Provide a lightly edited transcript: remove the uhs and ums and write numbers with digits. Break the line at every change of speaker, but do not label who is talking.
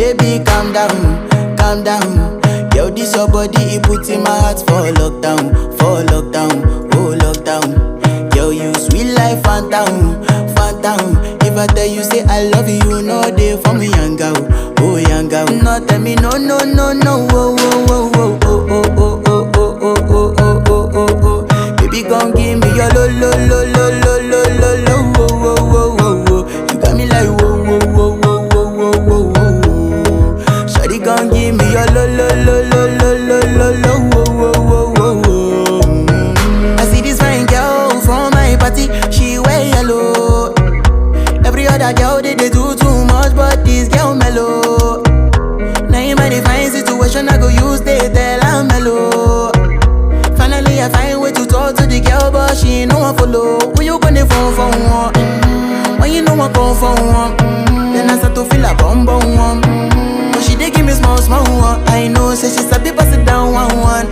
Baby, calm down, calm down. Yo, this your body, it puts in my heart for lockdown, oh lockdown. Yo, you sweet life, phantom, phantom. If I tell you say I love you, you know they for me, young girl, oh young girl. No, tell me no, no, no, no, oh, oh, oh, oh, oh, oh, oh, oh, oh, oh, oh, oh, oh, oh. Baby, gon' give me your lo, lo, lo, lo, lo, lo, lo, lo, oh, oh, oh, oh, oh. You got me like whoa, whoa, whoa, whoa, whoa, whoa, whoa, whoa. Shawty gon' give me your lo, lo, lo, lo, lo, lo, lo, lo, oh, oh, oh, oh, oh. I see this fine girl from my party, she wear yellow. Every other girl they do too much, but this girl mellow. Now in my fine situation, I go use they tell I'm mellow. Finally I find way to talk to the girl, but she ain't no one follow. When you gonna phone for one? When you know I come for one? Then I start to feel a bum bum one. But she dey give me small small one. I know say she sabi pass it down one one.